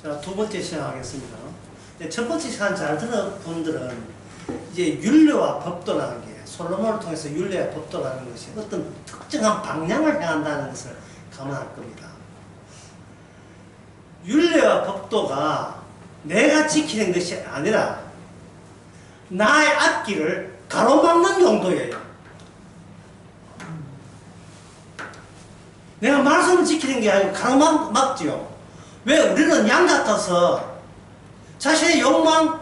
자, 두 번째 시작하겠습니다. 첫 번째 시간 잘 들은 분들은 이제 율례와 법도라는 게 솔로몬을 통해서 율례와 법도라는 것이 어떤 특정한 방향을 향한다는 것을 감안할 겁니다. 율례와 법도가 내가 지키는 것이 아니라 나의 앞길을 가로막는 용도예요. 내가 말씀을 지키는 게 아니고 가로막지요. 왜? 우리는 양 같아서 자신의 욕망,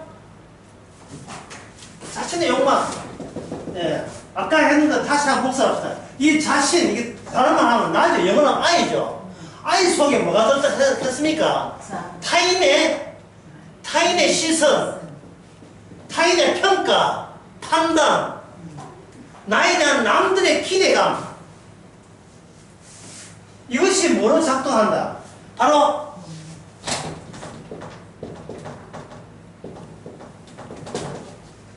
예, 아까 했는 거 다시 한번 복습합시다. 이 자신, 이게 다른말 하면 나죠. 영어는 I죠. I 속에 뭐가 들었습니까? 타인의 시선, 타인의 평가, 판단, 나에 대한 남들의 기대감, 이것이 뭐로 작동한다? 바로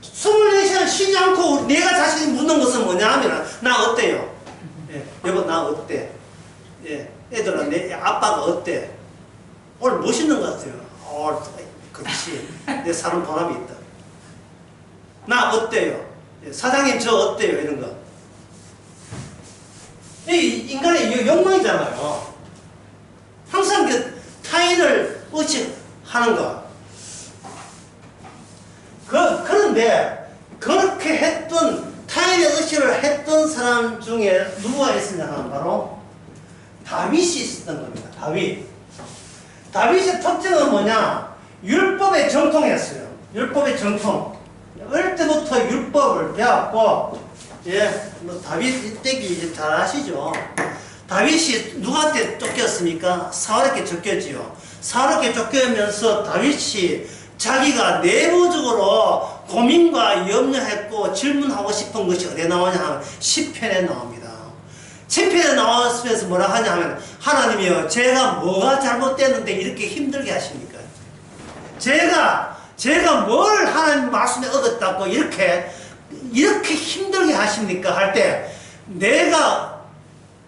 24시간 쉬지 않고 내가 자신이 묻는 것은 뭐냐 하면 나 어때요? 예, 여보 나 어때? 예, 애들아 내 아빠가 어때? 오늘 멋있는 것 같아요. 그렇지. 내 사람 보람이 있다. 나 어때요? 예, 사장님 저 어때요? 이런 거. 이 인간의 욕망이잖아요. 항상 그 타인을 의식하는 거. 그런데 그렇게 했던 타인의 의식을 했던 사람 중에 누가 있었냐 하면 바로 다윗이 있었던 겁니다. 다윗의 특징은 뭐냐? 율법에 정통했어요. 율법의 정통. 어릴 때부터 율법을 배웠고, 예, 뭐 다윗 댁이 이제 잘 아시죠? 다윗이 누구한테 쫓겼습니까? 사울에게 쫓겼지요. 사울에게 쫓겨면서 다윗이 자기가 내부적으로 고민과 염려했고 질문하고 싶은 것이 어디에 나오냐 하면 시편에 나옵니다. 시편에 나왔으면서 뭐라 하냐 하면 하나님이여 제가 뭐가 잘못됐는데 이렇게 힘들게 하십니까? 제가 뭘 하나님 말씀에 얻었다고 이렇게 힘들게 하십니까? 할 때 내가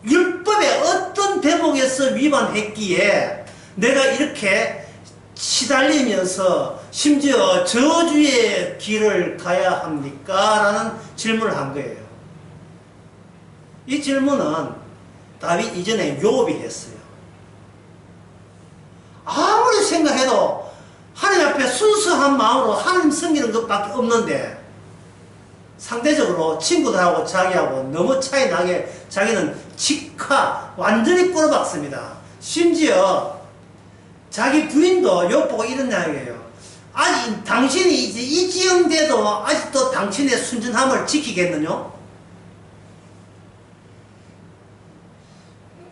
율법의 어떤 대목에서 위반했기에 내가 이렇게 시달리면서 심지어 저주의 길을 가야 합니까? 라는 질문을 한 거예요. 이 질문은 다윗 이전에 욥이 했어요. 아무리 생각해도 하나님 앞에 순수한 마음으로 하나님 섬기는 것밖에 없는데 상대적으로 친구들하고 자기하고 너무 차이 나게 자기는 완전히 꼬라박습니다. 심지어 자기 부인도 욥 보고 이런 이야기예요. 아직 당신이 이제 이 지형 돼도 아직도 당신의 순전함을 지키겠느냐?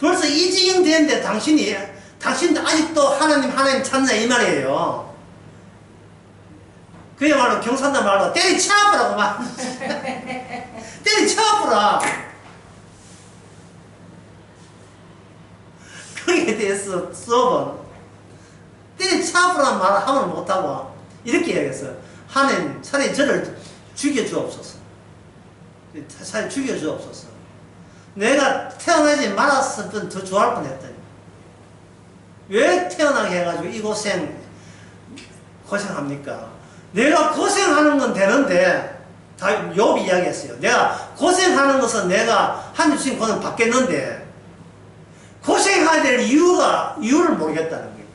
벌써 이 지경 되는데 당신도 아직도 하나님 찾나 이 말이에요. 그야말로 경상도 말로 때리쳐버라고 말. 때리쳐버라. 거기에 대해서 수업은 때리쳐버라는 말을 하면 못하고 이렇게 이야기했어요. 하나님 차라리 저를 죽여주옵소서. 차라리 죽여주옵소서. 내가 태어나지 말았으면 더 좋아할 뻔했더니 왜 태어나게 해가지고 이 고생합니까? 내가 고생하는 건 되는데 욥이 이야기했어요. 내가 고생하는 것은 내가 하나님 주신 고생 받겠는데 고생해야 될 이유를 모르겠다는 거예요.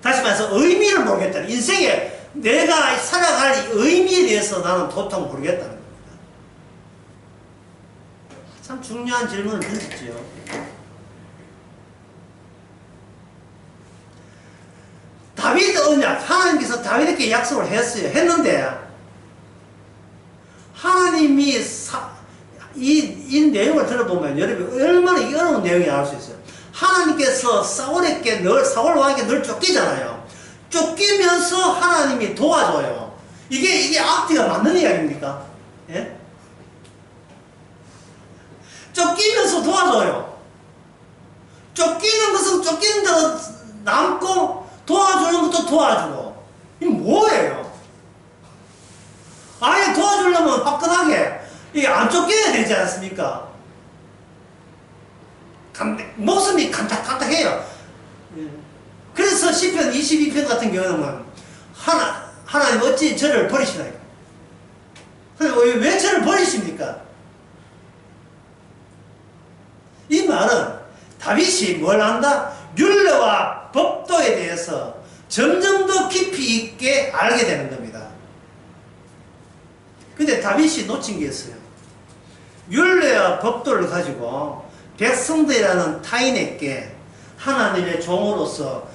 다시 말해서 의미를 모르겠다는 거예요. 인생에 내가 살아갈 의미에 대해서 나는 도통 모르겠다는 겁니다. 참 중요한 질문을 던졌지요. 다윗 언약, 하나님께서 다윗에게 약속을 했는데 하나님이 이 내용을 들어보면 여러분이 얼마나 어려운 내용인지 알 수 있어요. 하나님께서 사울 왕에게 늘 쫓기잖아요. 쫓기면서 하나님이 도와줘요. 이게 앞뒤가 맞는 이야기입니까? 예? 쫓기면서 도와줘요. 쫓기는 것은 쫓기는 대로 남고 도와주는 것도 도와주고. 이게 뭐예요? 아예 도와주려면 화끈하게 이게 안 쫓겨야 되지 않습니까? 목숨이 깜짝깜짝해요. 그래서 시편 22편 같은 경우는 하나님 어찌 저를 버리시나이까? 왜 저를 버리십니까? 이 말은 다윗이 뭘 안다? 율례와 법도에 대해서 점점 더 깊이 있게 알게 되는 겁니다. 근데 다윗이 놓친 게 있어요. 율례와 법도를 가지고 백성들이라는 타인에게 하나님의 종으로서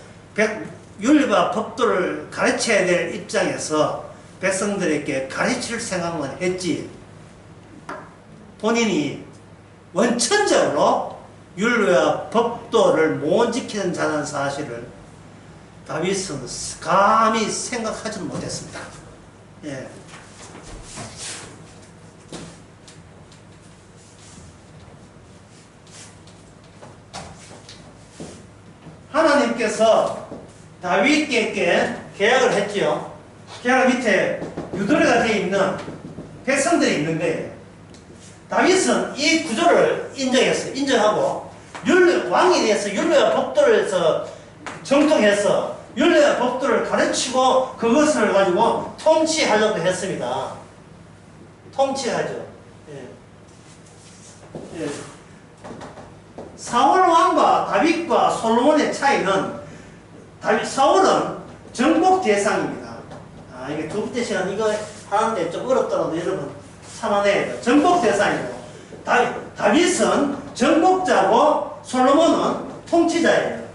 율례와 법도를 가르쳐야 될 입장에서 백성들에게 가르칠 생각만 했지, 본인이 원천적으로 율례와 법도를 못 지키는 자라는 사실을 다윗은 감히 생각하지는 못했습니다. 예. 하나님께서 다윗에게 계약을 했지요. 계약 밑에 유도리가 되어 있는 백성들이 있는 거예요. 다윗은 이 구조를 인정했어요. 인정하고 왕에 대해서 율례와 법도를 해서 정통해서 율례와 법도를 가르치고 그것을 가지고 통치하려고 했습니다. 통치하죠. 예. 예. 사울 왕과 다윗과 솔로몬의 차이는, 사울은 정복 대상입니다. 이게 두 번째 시간 이거 하는데 좀 어렵더라도 여러분 참아내야 돼요. 정복 대상이고, 다윗은 정복자고 솔로몬은 통치자예요.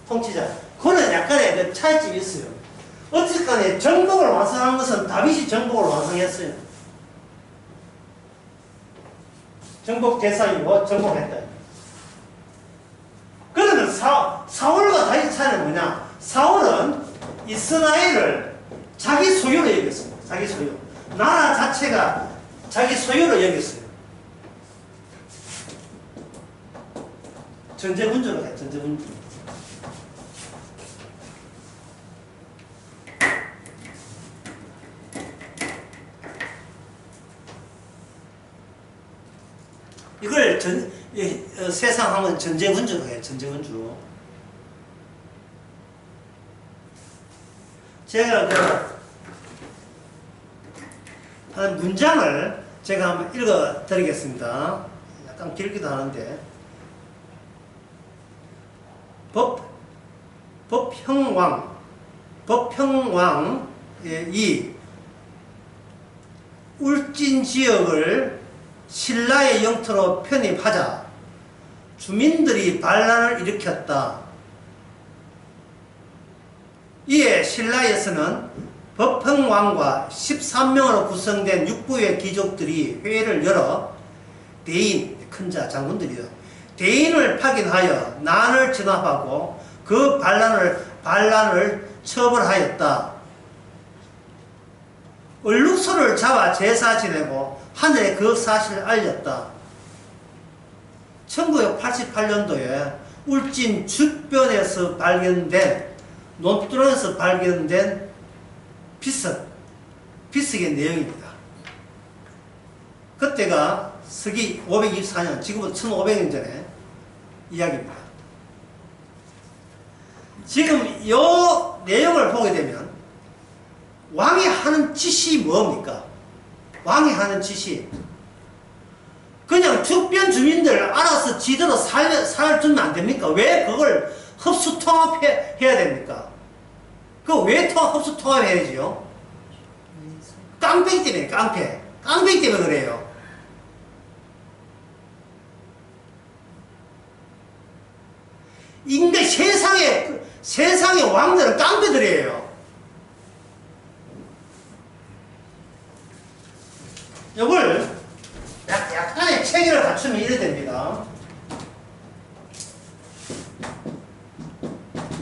통치자. 그는 약간의 그 차이점이 있어요. 어쨌든 정복을 완성한 것은 다윗이 정복을 완성했어요. 정복 대상이고 정복했다. 그러면 사울과 다윗의 차이는 뭐냐? 사울은 이스라엘을 자기 소유로 여겼습니다. 자기 소유. 나라 자체가 자기 소유로 여겼어요. 전제군주로 해, 전제군주. 이걸 세상 하면 전제군주로 해요, 전제군주. 제가 한 문장을 제가 한번 읽어 드리겠습니다. 약간 길기도 하는데. 법평왕이 울진 지역을 신라의 영토로 편입하자 주민들이 반란을 일으켰다. 이에 신라에서는 법평왕과 13명으로 구성된 6부의 귀족들이 회의를 열어 대인, 큰 자, 장군들이요, 대인을 파견하여 난을 진압하고 그 반란을 처벌하였다. 얼룩소를 잡아 제사 지내고 하늘에 그 사실을 알렸다. 1988년도에 울진 주변에서 발견된, 논두렁에서 발견된 비석의 내용입니다. 그때가 서기 524년, 지금부터 1500년 전에 이야기입니다. 지금 이 내용을 보게 되면 왕이 하는 짓이 뭡니까? 왕이 하는 짓이 그냥 주변 주민들 알아서 지대로 살주면 안 됩니까? 왜 그걸 흡수 통합해야 됩니까? 왜 흡수 통합해야지요? 깡패기 때문에, 깡패기 때문에 그래요. 인간 세상의 왕들은 깡패들이에요. 이걸 약간의 체계를 갖추면 이래 됩니다.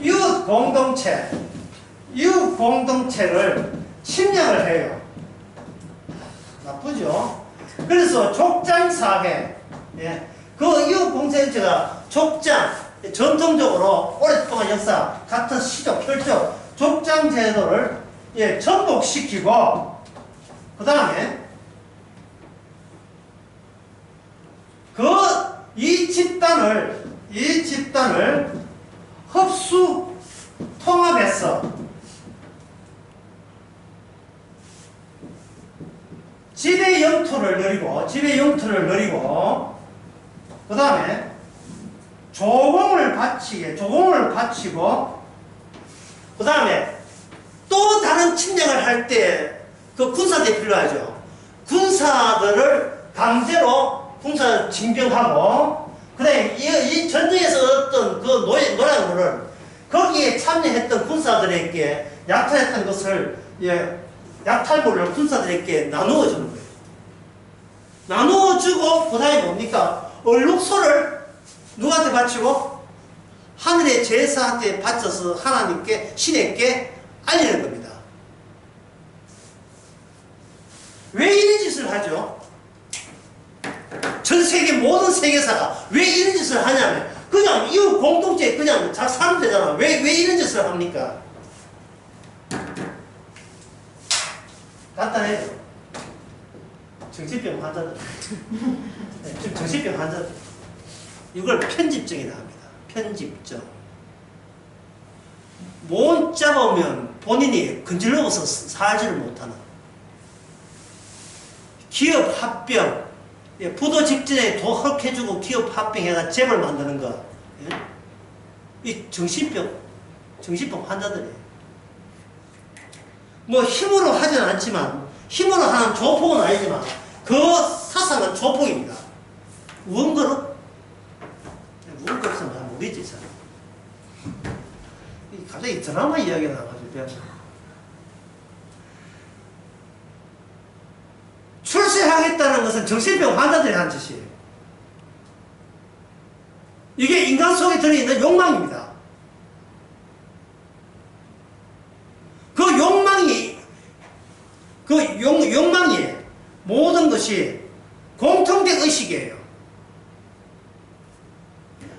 이웃 공동체를 침략을 해요. 나쁘죠? 그래서 족장사회, 그 이웃 공동체가 족장, 전통적으로 오랫동안 역사, 같은 시족, 혈족, 족장 제도를 전복시키고, 그 다음에 이 집단을 통합해서 지배 영토를 누리고 그 다음에 조공을 바치고 그 다음에 또 다른 침략을 할 때 그 군사들이 필요하죠. 군사들을 강제로 군사 징병하고 그 다음에 이 전쟁에서 얻었던 그 노량물을 거기에 참여했던 군사들에게 약탈했던 것을 약탈물을 군사들에게 나누어 주는 거예요. 나누어 주고 그 다음에 뭡니까? 얼룩소를 누구한테 바치고? 하늘의 제사한테 바쳐서 하나님께 신에게 알리는 겁니다. 왜 이런 짓을 하죠? 전 세계 모든 세계사가 왜 이런 짓을 하냐면 그냥 이웃 공동체에 그냥 잘 살면 되잖아. 왜 이런 짓을 합니까? 간단해요. 정신병 환자들. 네, 지금 정신병 환자들. 이걸 편집증이라 합니다. 편집증. 못 잡으면 본인이 근질러서 살지를 못하는. 기업 합병. 부도 직전에 도 헐해주고 기업 합병해가 재벌 만드는 거. 이 정신병 환자들이에요. 뭐 힘으로 하지는 않지만, 힘으로 하는 조폭은 아니지만, 그 사상은 조폭입니다. 우엉그룹? 우엉그룹 잘 모르겠지, 잘. 갑자기 드라마 이야기가 나와가지고. 출세하겠다는 것은 정신병 환자들이 한 짓이에요. 이게 인간 속에 들어있는 욕망입니다. 그 욕망이 모든 것이 공통된 의식이에요.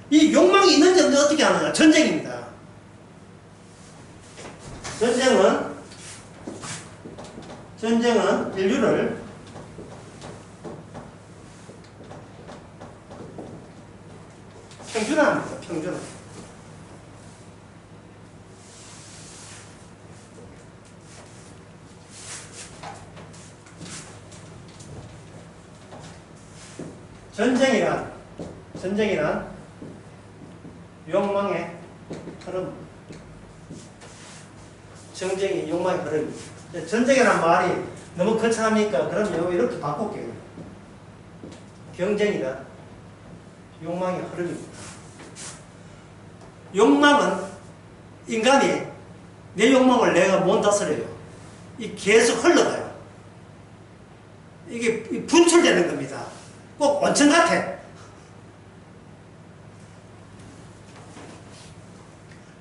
이 욕망이 있는지 없는지 어떻게 하느냐? 전쟁입니다. 전쟁은 인류를 평준화합니다. 평준화. 전쟁이란 욕망의 흐름. 전쟁이 욕망의 흐름. 전쟁이란 말이 너무 거창합니까? 그럼 이렇게 바꿀게요. 경쟁이란 욕망의 흐름입니다. 욕망은 인간이 내 욕망을 내가 못 다스려요. 계속 흘러가요. 이게 분출되는 겁니다. 꼭 원천 같아.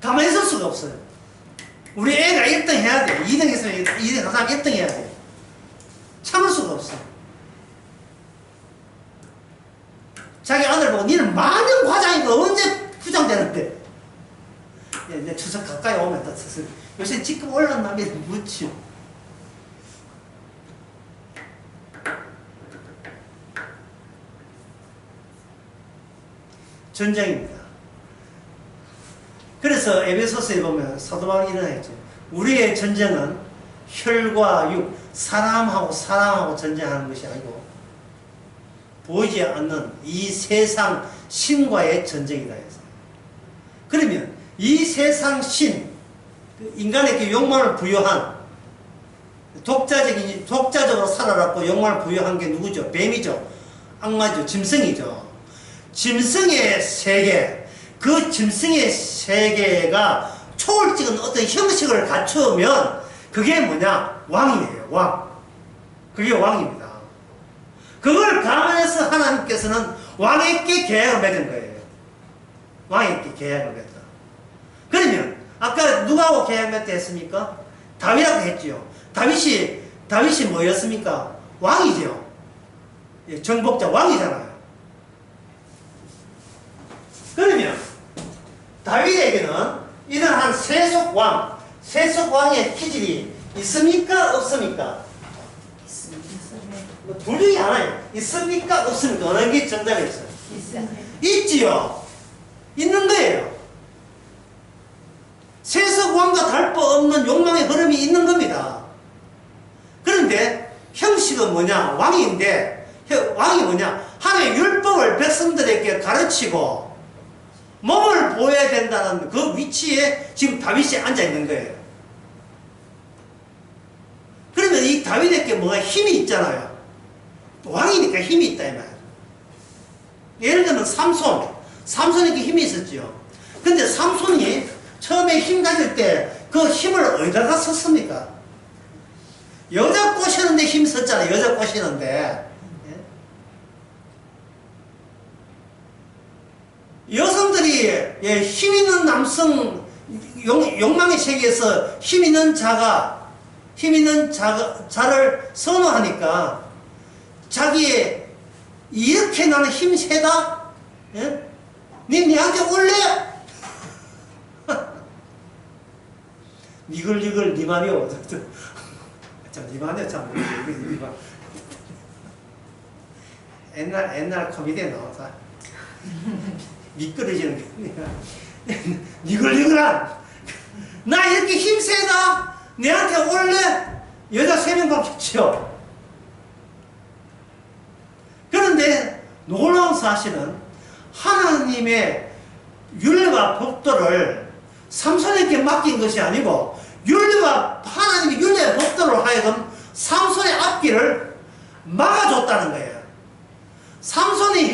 가만히 있을 수가 없어요. 우리 애가 1등 해야 돼. 2등 했으면 2등 한 사람 1등 해야 돼. 참을 수가 없어. 자기 아들 보고 니는 만년 과장이니까 언제 부장되는데. 이제 추석 가까이 오면 또 요새 지금 올라나면 묻죠. 전쟁입니다. 그래서 에베소서에 보면 사도 바울이 이런 했죠. 우리의 전쟁은 혈과 육, 사람하고 전쟁하는 것이 아니고 보이지 않는 이 세상 신과의 전쟁이다 했어요. 그러면 이 세상 신, 인간에게 욕망을 부여한 독자적으로 살아났고 욕망을 부여한 게 누구죠? 뱀이죠. 악마죠. 짐승이죠. 짐승의 세계, 그 짐승의 세계가 초월적인 어떤 형식을 갖추면 그게 뭐냐? 왕이에요. 왕. 그게 왕입니다. 그걸 감안해서 하나님께서는 왕에게 계약을 맺은 거예요. 왕에게 계약을 맺다. 그러면 아까 누구하고 계약 맺다 했습니까? 다윗하고 했지요. 다윗이 뭐였습니까? 왕이죠. 정복자 왕이잖아요. 그러면 다윗에게는 이러한 세속왕의 기질이 있습니까? 없습니까? 뭐 둘 중에 하나예요. 있습니까? 없습니까? 어느 게 정답이 있어요? 있지요. 있는 거예요. 세속왕 왕과 다를 바 없는 욕망의 흐름이 있는 겁니다. 그런데 형식은 뭐냐? 왕인데 왕이 뭐냐? 하나님의 율법을 백성들에게 가르치고 몸을 보여야 된다는 그 위치에 지금 다윗이 앉아 있는 거예요. 그러면 이 다윗에게 뭐가 힘이 있잖아요. 왕이니까 힘이 있다 이 말이에요. 예를 들면 삼손에게 힘이 있었죠. 근데 삼손이 처음에 힘 가질 때 그 힘을 어디다가 썼습니까? 여자 꼬시는데 힘 썼잖아요. 여자 꼬시는데. 여성들이 힘 있는 남성 욕망의 세계에서 힘 있는 자를 선호하니까 자기의 이렇게 나는 힘 세다? 예? 니한테 올래? 니글니글 니마녀. 참 니마녀 참 옛날 코미디에 나와서 미끄러지는 게 니글니글한 나 이렇게 힘세다? 내한테 올래? 여자 3명밖에 없죠. 그런데 놀라운 사실은 하나님의 율례와 법도를 삼손에게 맡긴 것이 아니고 하나님의 율례와 법도로 하여금 삼손의 앞길을 막아줬다는 거예요. 삼손에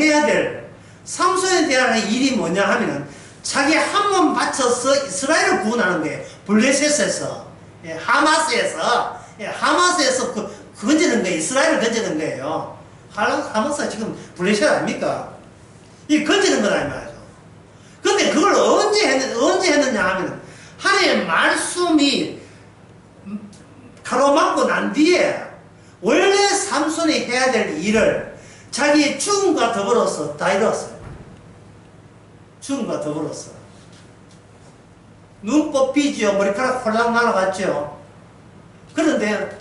대한 일이 뭐냐 하면은 자기 한 몸 바쳐서 이스라엘을 구원하는 거예요. 블레셋에서 하마스에서 건지는 거예요. 이스라엘을 건지는 거예요. 하마스가 지금 블레셋 아닙니까? 이 건지는 거다 이 말이죠. 근데 그걸 언제 했느냐 하면 하나님의 말씀이 가로막고 난 뒤에 원래 삼손이 해야 될 일을 자기의 죽음과 더불어서 다 이뤘어요. 죽음과 더불어서. 눈 뽑히지요. 머리카락 홀랑 날아갔죠. 그런데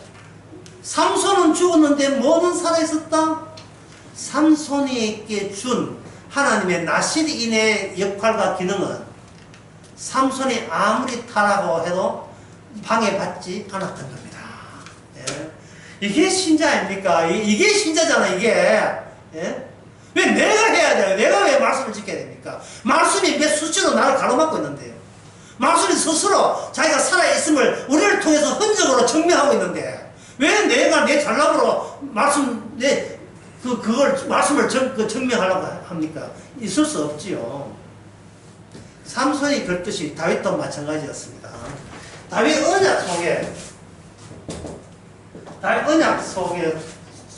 삼손은 죽었는데 뭐는 살아있었다? 삼손에게 준 하나님의 나실인의 역할과 기능은 삼손이 아무리 타라고 해도 방해받지 않았던 겁니다. 예. 이게 신자 아닙니까? 이게 신자잖아 이게. 예? 왜 내가 해야 돼요? 내가 왜 말씀을 지켜야 됩니까? 말씀이 몇 수치로 나를 가로막고 있는데요. 말씀이 스스로 자기가 살아있음을 우리를 통해서 흔적으로 증명하고 있는데 왜 내가 내 잘남으로 말씀을 증명하려고 합니까? 있을 수 없지요. 삼손이 그렇듯이 다윗도 마찬가지였습니다. 다윗 언약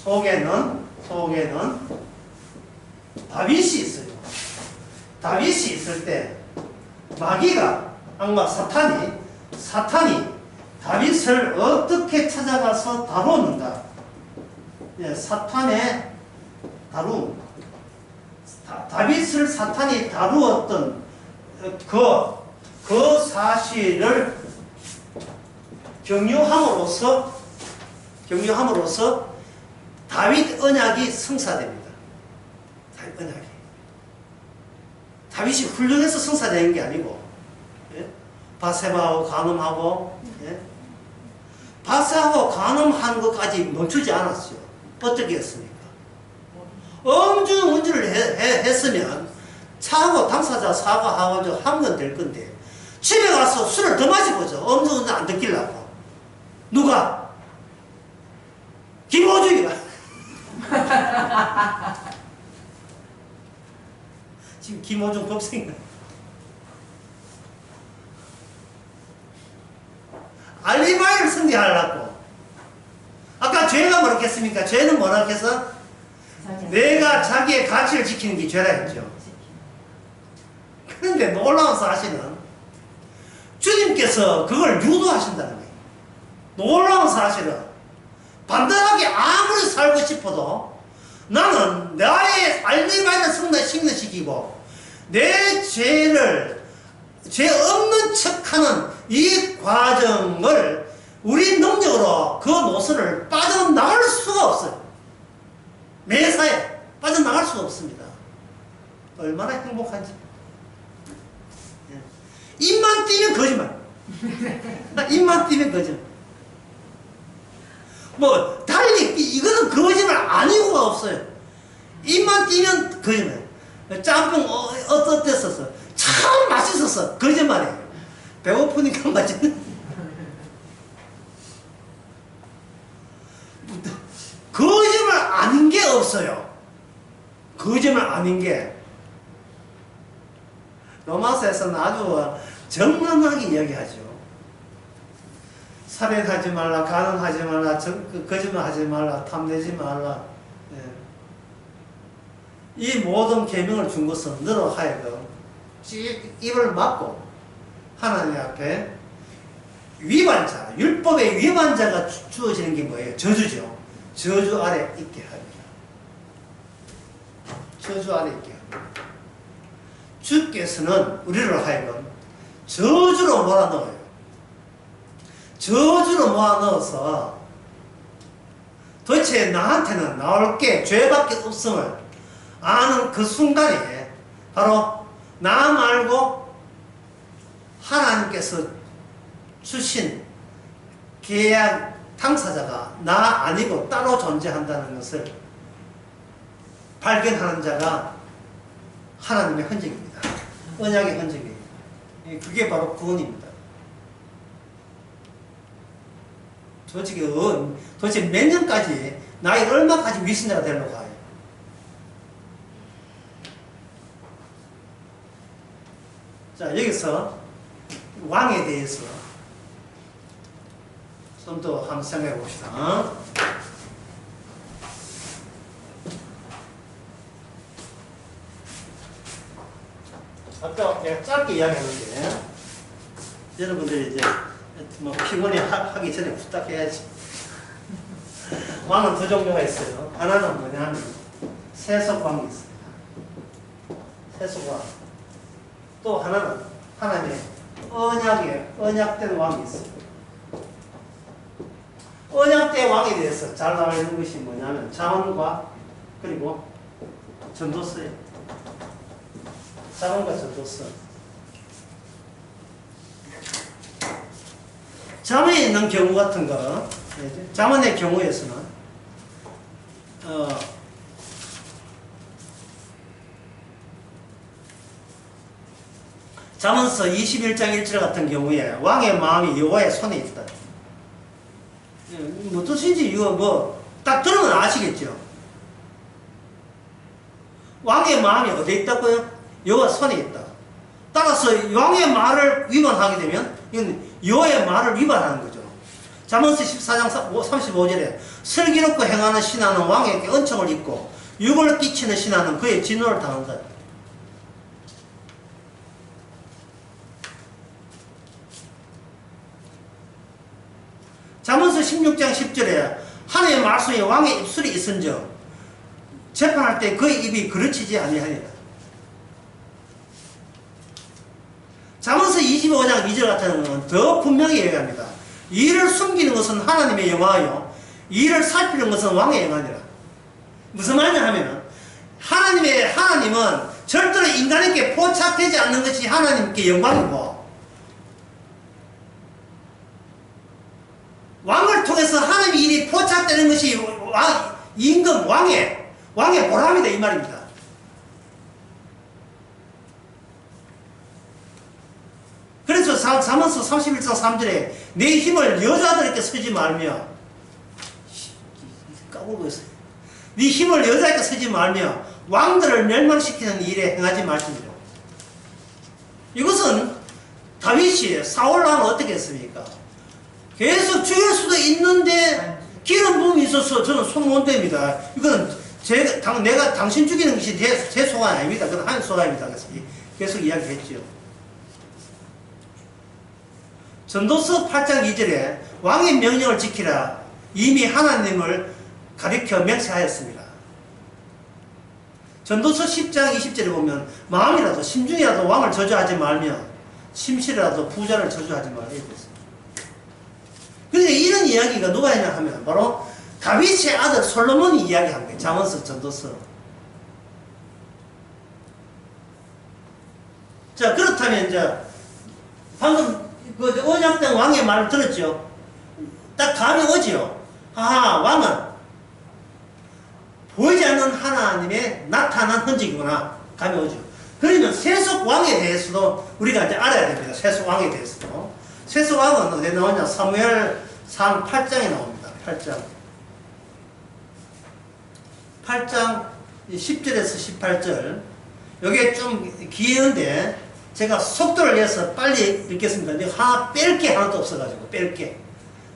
속에는 다윗이 있어요. 다윗이 있을 때 마귀가 악마 사탄이 다윗을 어떻게 찾아가서 다루었는가? 사탄의 다룸. 다윗을 사탄이 다루었던 그 사실을 경유함으로써 다윗 언약이 성사됩니다. 다윗 언약이. 다윗이 훌륭해서 성사되는 게 아니고, 예? 바세바하고 간음하고, 예? 바세하고 간음하는 것까지 멈추지 않았어요. 어떻게 했습니까? 음주운전을 했으면 차하고 당사자 사과하고 하면 될 건데 집에 가서 술을 더 마시고죠. 음주운전 안 듣기려고. 누가? 김호중이가. 지금 김호중 겁생이네. 알리바이를 승리하려고. 아까 죄가 뭐라 했습니까? 죄는 뭐라 해서? 내가 자기의 가치를 지키는 게 죄라 했죠. 그런데 놀라운 사실은 주님께서 그걸 유도하신다는 거예요. 놀라운 사실은 반듯하게 아무리 살고 싶어도 나는 나의 알리바이를 승리시키고 내 죄 없는 척하는 이 과정을 우리 능력으로 그 노선을 빠져나갈 수가 없어요. 매사에 빠져나갈 수가 없습니다. 얼마나 행복한지. 입만 띄면 거짓말. 입만 띄면 거짓말. 뭐 달리 이거는 거짓말 아니고가 없어요. 입만 띄면 거짓말. 짬뽕 어땠었어? 참 맛있었어. 거짓말이에요. 배고프니까 맛있는. 거짓말 아닌 게 없어요. 거짓말 아닌 게. 로마서에서는 아주 정확하게 이야기하죠. 살인하지 말라, 간음하지 말라, 거짓말하지 말라, 탐내지 말라. 예. 이 모든 계명을 준 것은 너로 하여금 입을 막고 하나님 앞에 위반자, 율법의 위반자가 주어지는 게 뭐예요? 저주죠. 저주 아래 있게 합니다. 저주 아래 있게 합니다. 주께서는 우리를 하여금 저주로 몰아넣어요. 저주로 모아넣어서 도대체 나한테는 나올 게 죄밖에 없음을 아는 그 순간에 바로 나 말고 하나님께서 주신 계약 당사자가 나 아니고 따로 존재한다는 것을 발견하는 자가 하나님의 흔적입니다. 언약의 흔적이에요. 그게 바로 구원입니다. 솔직히 도대체 몇 년까지 나이 얼마까지 위선자가 되려고 해요. 자, 여기서 왕에 대해서 좀 더 한번 생각해 봅시다. 아까 내가 짧게 이야기했는데 여러분들이 이제 뭐 피곤해 하기 전에 후딱 해야지. 왕은 두 종류가 있어요. 하나는 뭐냐면 세속왕이 있습니다. 세속왕. 또 하나는 하나님의 언약된 왕이 있어요. 언약된 왕에 대해서 잘 나와 있는 것이 뭐냐면 잠언과 그리고 전도서예요. 잠언과 전도서. 잠언에 있는 경우 같은 거, 잠언의 경우에서는 잠언서 21장 1절 같은 경우에 왕의 마음이 여호와의 손에 있다. 뭐 뜻인지 이거 뭐 딱 들으면 아시겠죠. 왕의 마음이 어디에 있다고요? 여호와 손에 있다. 따라서 왕의 말을 위반하게 되면 이건 여호와의 말을 위반하는 거죠. 잠언서 14장 35절에 슬기롭고 행하는 신하는 왕에게 은총을 입고 육을 끼치는 신하는 그의 진노를 당한다. 잠언서 16장 10절에 하나님의 말씀이 왕의 입술에 있은즉 재판할 때 그의 입이 거르치지 아니하니라. 잠언서 25장 2절 같은 경우는 더 분명히 얘기합니다. 이를 숨기는 것은 하나님의 영화요 이를 살피는 것은 왕의 영화니라. 무슨 말이냐 하면 하나님은 절대로 인간에게 포착되지 않는 것이 하나님께 영광이고 왕을 통해서 하나님의 일이 포착되는 것이 임금 왕의 보람이다 이 말입니다. 그래서 잠언서 31장 3절에 내 힘을 여자들에게 쓰지 말며 까불고 있어요. 네 힘을 여자에게 쓰지 말며 왕들을 멸망시키는 일에 행하지 말지니라. 이것은 다윗이 사울왕을 어떻게 했습니까? 계속 죽일 수도 있는데 기름 부음이 있어서 저는 손 못 댑니다. 이건 내가 당신 죽이는 것이 제 소관이 아닙니다. 그건 하나님 소관입니다. 그래서 계속 이야기했죠. 전도서 8장 2절에 왕의 명령을 지키라 이미 하나님을 가리켜 맹세하였습니다. 전도서 10장 20절에 보면 마음이라도 심중이라도 왕을 저주하지 말며 심실이라도 부자를 저주하지 말라 이렇게 있습니다. 그러니까 이런 이야기가 누가 했냐 하면 바로 다윗의 아들 솔로몬이 이야기한 거예요. 잠언서 전도서. 자 그렇다면 이제 방금 그 오작동 왕의 말을 들었죠? 딱 감이 오지요? 아, 왕은 보이지 않는 하나님의 나타난 흔적이구나. 감이 오죠. 그러면 세속 왕에 대해서도 우리가 이제 알아야 됩니다. 세속 왕에 대해서도. 세속 왕은 어디에 나오냐? 사무엘상 8장에 나옵니다. 8장 10절에서 18절. 요게 좀 길은데 제가 속도를 내서 빨리 읽겠습니다. 근데 하나 뺄 게 하나도 없어가지고 뺄 게.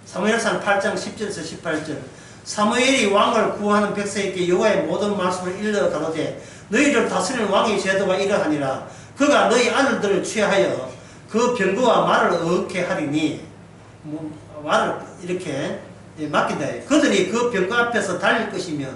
사무엘상 8장 10절에서 18절. 사무엘이 왕을 구하는 백성에게 여호와의 모든 말씀을 일러 가로되 너희를 다스리는 왕의 제도가 이러하니라. 그가 너희 아들들을 취하여 그 병거와 말을 어떻게 하리니 말을 이렇게 맡긴다. 그들이 그 병거 앞에서 달릴 것이며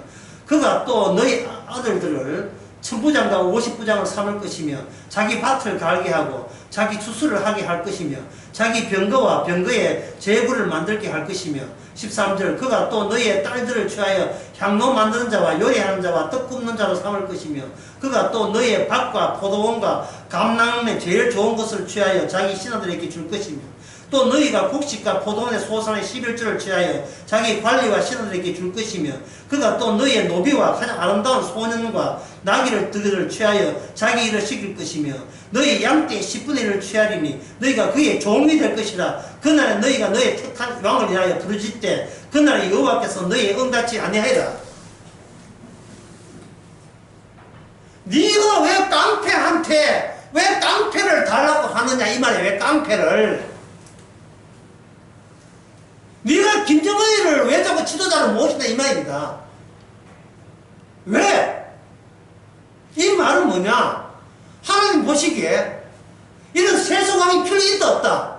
그가 또 너희 아들들을 1000부장과 50부장을 삼을 것이며 자기 밭을 갈게 하고 자기 추수를 하게 할 것이며 자기 병거와 병거에 제구를 만들게 할 것이며 13절 그가 또 너희의 딸들을 취하여 향로 만드는 자와 요리하는 자와 떡 굽는 자로 삼을 것이며 그가 또 너희의 밭과 포도원과 감람의 제일 좋은 것을 취하여 자기 신하들에게 줄 것이며 또 너희가 곡식과 포도원의 소산의 11조를 취하여 자기 관리와 신하들에게 줄 것이며 그가 또 너희의 노비와 가장 아름다운 소년과 나귀를 취하여 자기 일을 시킬 것이며 너희 양떼의 10분의 1을 취하리니 너희가 그의 종이 될 것이라. 그날에 너희가 너희 택한 왕을 위하여 부르짖 때 그날에 여호와께서 너희의 응답지 아니하리라. 네가 왜 깡패한테 왜 깡패를 달라고 하느냐 이 말이야. 왜 깡패를. 네가 김정은이를 왜 자꾸 지도자로 모시냐 이 말입니다. 왜? 이 말은 뭐냐? 하나님 보시기에 이런 세속왕이 필요 있다 없다?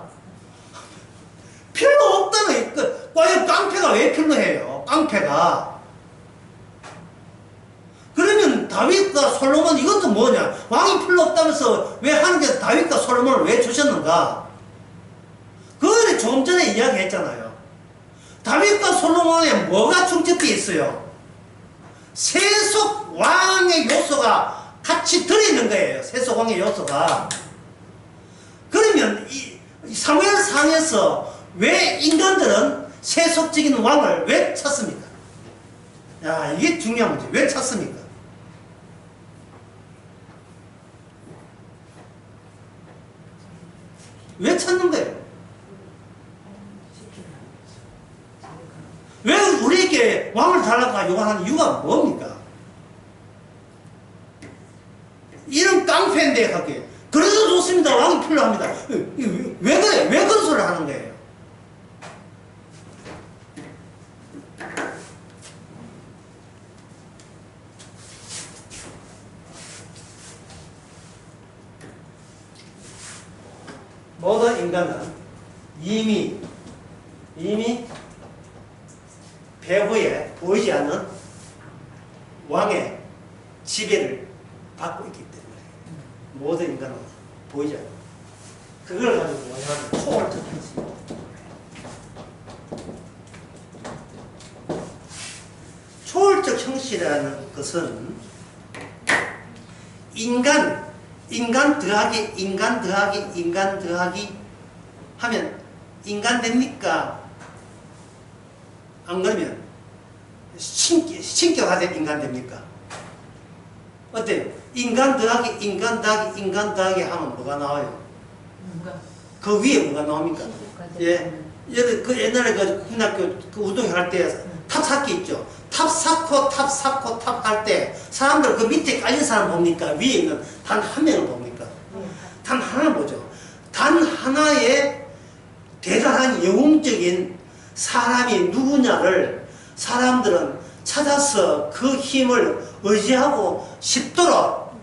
필요 없다는 과연 깡패가 왜 필요해요? 깡패가. 그러면 다윗과 솔로몬 이것도 뭐냐? 왕이 필요 없다면서 왜 하나님께서 다윗과 솔로몬을 왜 주셨는가? 그거를 조금 전에 이야기했잖아요. 다윗과 솔로몬에 뭐가 충족되어 있어요? 세속 왕의 요소가 같이 들어있는 거예요. 세속 왕의 요소가. 그러면 이 사무엘상에서 왜 인간들은 세속적인 왕을 왜 찾습니까? 야, 이게 중요한 문제. 왜 찾습니까? 왜 찾는 거예요? 왜 우리에게 왕을 달라고 요구하는 이유가 뭡니까? 이런 깡패인데 하게. 그래도 좋습니다. 왕이 필요합니다. 왜 그래? 왜 그런 소리를 하는 거예요? 모든 인간은 이미 배후에 보이지 않는 왕의 지배를 받고 있기 때문에 모든 인간은 보이지 않는 그걸 가지고 뭐냐면 초월적 형식. 초월적 형식이라는 것은 인간 더하기 인간 더하기 하면 인간 됩니까? 안 그러면 신격화된 인간 됩니까? 어때요? 인간 더하기 하면 뭐가 나와요? 그 위에 뭐가 나옵니까? 예. 그 옛날에 그 국민학교 그 운동회 때 탑 쌓기 있죠? 탑 쌓고 탑 할 때 사람들 그 밑에 깔린 사람 봅니까? 위에 있는 단 한 명을 봅니까? 단 하나를 보죠. 단 하나의 대단한 영웅적인 사람이 누구냐를 사람들은 찾아서 그 힘을 의지하고 싶도록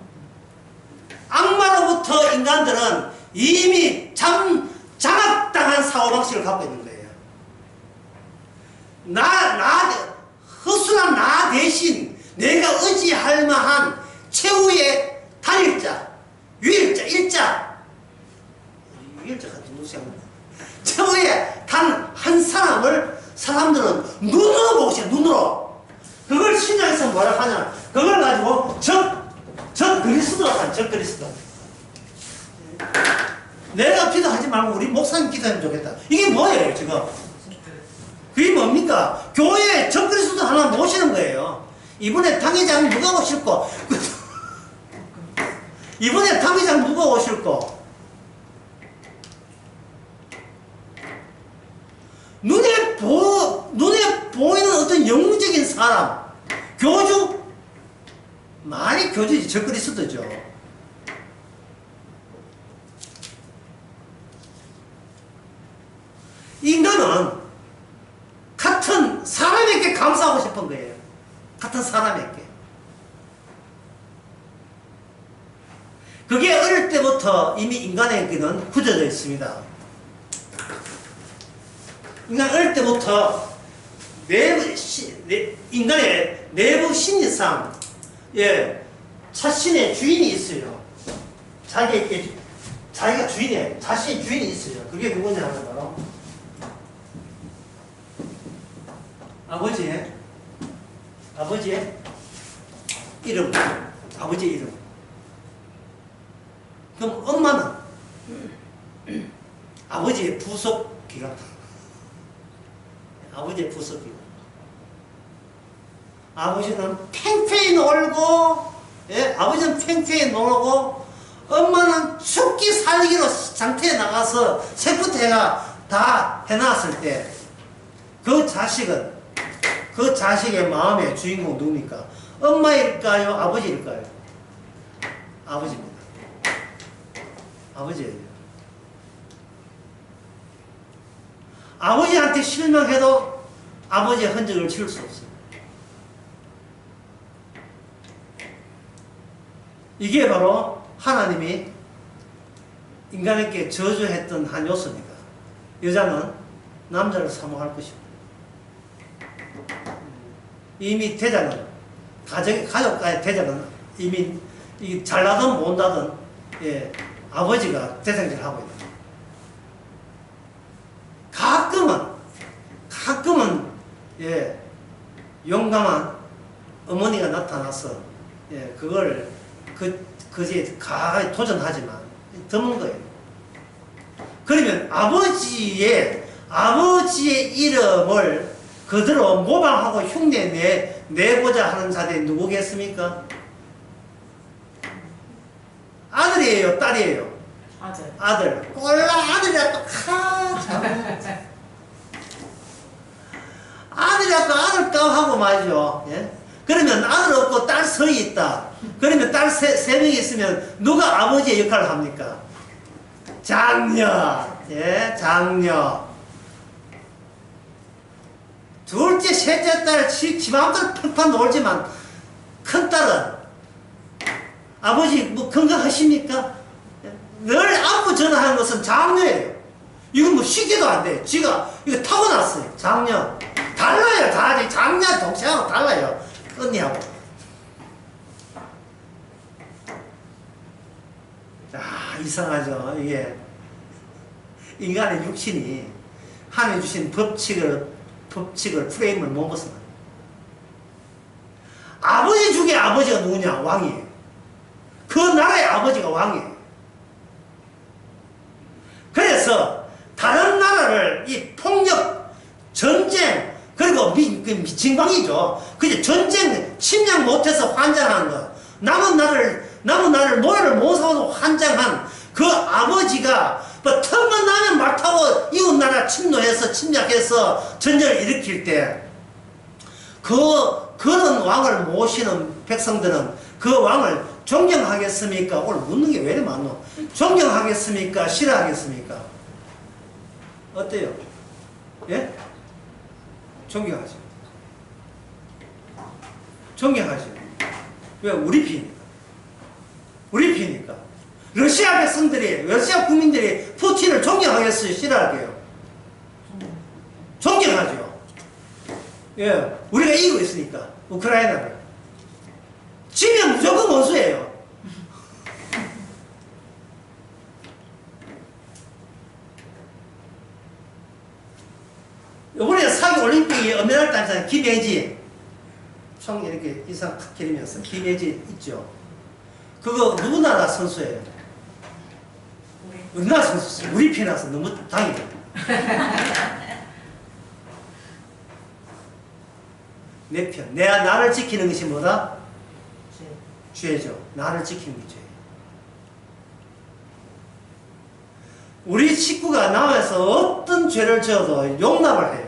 악마로부터 인간들은 이미 장악당한 사고방식을 갖고 있는 거예요. 허술한 나 대신 내가 의지할 만한 최후의 단일자, 유일자, 일자 같은 누구세요? 최후의 단 한 사람을 사람들은 눈으로 보고 있어요. 눈으로. 그걸 신약에서 뭐라 하냐? 그걸 가지고 적 그리스도라고 하죠. 적 그리스도. 내가 기도하지 말고 우리 목사님 기도하면 좋겠다. 이게 뭐예요, 지금? 그게 뭡니까? 교회에 적그리스도 하나 모시는 거예요. 이번에 당회장 누가 오실 거? 이번에 당회장 누가 오실 거? 눈에 보이는 어떤 영웅적인 사람, 교주, 많이 교주지, 적그리스도죠. 인간은 같은 사람에게 감사하고 싶은 거예요. 같은 사람에게. 그게 어릴 때부터 이미 인간에게는 굳어져 있습니다. 인간 어릴 때부터 인간의 내부 심리상, 자신의 주인이 있어요. 자기가 주인이에요. 자신의 주인이 있어요. 그게 누구냐 하면 바로 아버지의 이름. 아버지의 이름. 그럼 엄마는 아버지의 부속기관. 아버지의 부속기관. 아버지는 팽팽히 놀고, 아버지는 팽팽히 놀고, 엄마는 죽기 살기로 장터에 나가서 세포태가 다 해놨을 때, 그 자식의 마음의 주인공 누굽니까? 엄마일까요? 아버지일까요? 아버지입니다. 아버지예요. 아버지한테 실망해도 아버지의 흔적을 지울 수 없어요. 이게 바로 하나님이 인간에게 저주했던 한 요소입니다. 여자는 남자를 사모할 것이고, 이미 대장은 가족과의 대장은 이미 잘나든 못나든 아버지가 대장질을 하고 있다. 가끔은 용감한 어머니가 나타나서 그걸 그제 강하게 도전하지만 드문 거예요. 그러면 아버지의 이름을 그대로 모방하고 흉내 내고자 하는 자들이 누구겠습니까? 아들이에요, 딸이에요? 아들. 꼴라 아들이라고 아들이라고 아들감 하고 말이죠. 그러면 아들 없고 딸 서이 있다. 그러면 딸 세 명이 있으면 누가 아버지의 역할을 합니까? 장녀. 장녀. 둘째, 셋째 딸 지 마음대로 팡팡 놀지만 큰딸은 아버지 뭐 건강하십니까? 늘 안부 전화하는 것은 장녀예요. 이건 뭐 시기도 안 돼. 지가 이거 타고났어요. 장녀. 달라요. 다 장녀 동생하고 달라요. 언니하고. 이상하죠. 이게 인간의 육신이 하나님 주신 법칙을 프레임을 못 벗어나. 아버지 중에 아버지가 누구냐? 왕이에요. 그 나라의 아버지가 왕이에요. 그래서 다른 나라를 이 폭력, 전쟁, 그리고 미친광이죠. 그게 전쟁 침략 못해서 환장하는 거. 남은 나라를 모여를 못 사고 환장한 그 아버지가 뭐 틈만 나면 말 타고 이웃 나라 침노해서 침략해서 전쟁을 일으킬 때 그런 왕을 모시는 백성들은 그 왕을 존경하겠습니까? 오늘 묻는 게 왜 이렇게 많노? 존경하겠습니까? 싫어하겠습니까? 어때요? 예? 존경하죠. 존경하죠. 왜? 우리 피니까. 우리 피니까. 러시아 백성들이, 러시아 국민들이 푸틴을 존경하겠어요? 싫어할게요? 존경하죠. 예. 우리가 이기고 있으니까. 우크라이나를. 지면 무조건 원수예요. 이번에 사기 올림픽이 어메달 단장 김혜지 총 이렇게 인상 탁 기리면서 김혜지 있죠. 그거 누구 나라 선수예요? 우리나라 선수 우리 편이라서 너무 당해요. 내 편. 나를 지키는 것이 뭐다? 죄죠. 나를 지키는 게 죄예요. 우리 식구가 나와서 어떤 죄를 지어도 용납을 해요.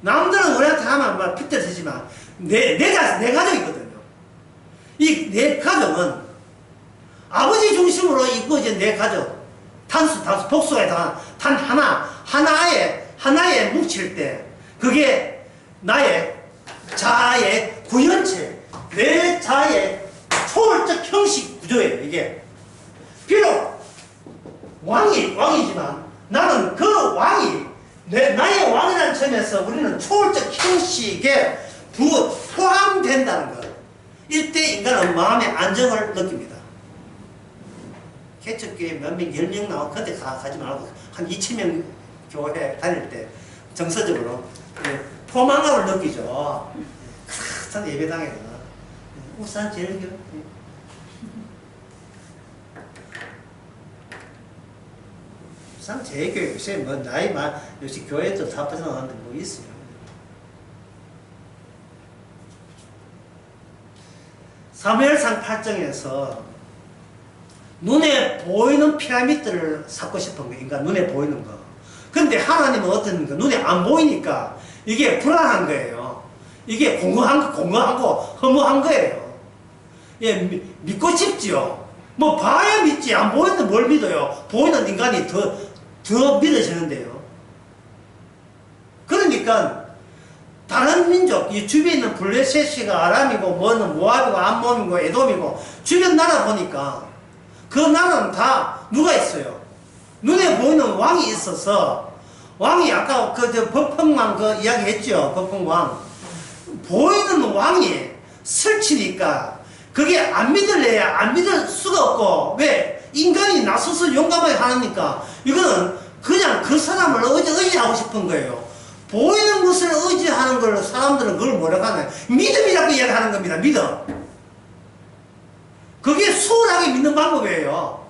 남들은 우리한테 하면 막 핏대지만 내 가족이거든요. 이 내 가족은 아버지 중심으로 이루어진 내 가족, 단수, 복수가 단 하나에 뭉칠 때, 그게 나의 자아의 구현체, 내 자아의 초월적 형식 구조예요, 이게. 비록 왕이지만 나는 그 왕이 나의 왕이라는 점에서 우리는 초월적 형식에 포함된다는 것. 이때 인간은 마음의 안정을 느낍니다. 개척교회 몇 명, 10명 나오고 그때 가지 말고 한 2,000명 교회 다닐 때 정서적으로 포만감을 느끼죠. 큰 예배당에서 울산 제일교회 울산 제일교회 요새 뭐 나이 요새 교회도 다 빠져나가는데 뭐 있어요. 사무엘상 8장에서 눈에 보이는 피라미드를 쌓고 싶은 거, 인간 눈에 보이는 거. 근데 하나님은 어떤 거? 눈에 안 보이니까 이게 불안한 거예요. 이게 공허하고 허무한 거예요. 예, 믿고 싶지요. 뭐 봐야 믿지. 안 보이는데 뭘 믿어요? 보이는 인간이 더 믿어지는데요. 그러니까 다른 민족, 이 주변에 있는 블레셋이가 아람이고 뭐는 모압이고 암몬이고 에돔이고 주변 나라 보니까 그 나라는 다 누가 있어요? 눈에 보이는 왕이 있어서 왕이 아까 법흥왕 이야기 했죠. 법흥왕. 보이는 왕이 설치니까 그게 안 믿을래야 안 믿을 수가 없고 왜? 인간이 나서서 용감하게 하니까 이거는 그냥 그 사람을 의지하고 싶은 거예요. 보이는 것을 의지하는 걸 사람들은 그걸 뭐라고 하나요? 믿음이라고 이야기하는 겁니다. 믿음. 그게 수월하게 믿는 방법이에요.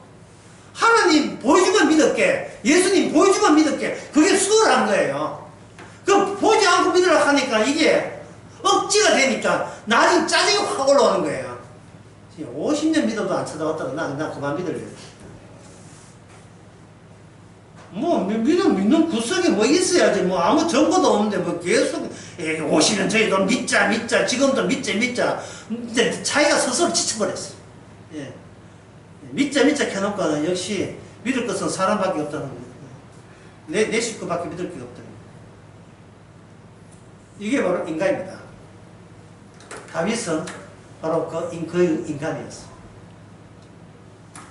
하나님 보여주면 믿을게. 예수님 보여주면 믿을게. 그게 수월한 거예요. 그 보지 않고 믿으라고 하니까 이게 억지가 되니까 나중에 짜증이 확 올라오는 거예요. 50년 믿어도 안 찾아왔다가 나 그만 믿을래. 뭐 믿는 구석이 뭐 있어야지. 뭐 아무 정보도 없는데 뭐 계속 50년 저희도 믿자 지금도 믿자 이제 자기가 스스로 지쳐버렸어요. 예. 믿자 켜놓고는 역시 믿을 것은 사람밖에 없다는 거예요. 내 식구밖에 믿을 게 없다는 거예요. 이게 바로 인간입니다. 다윗은 바로 그 인간이었어.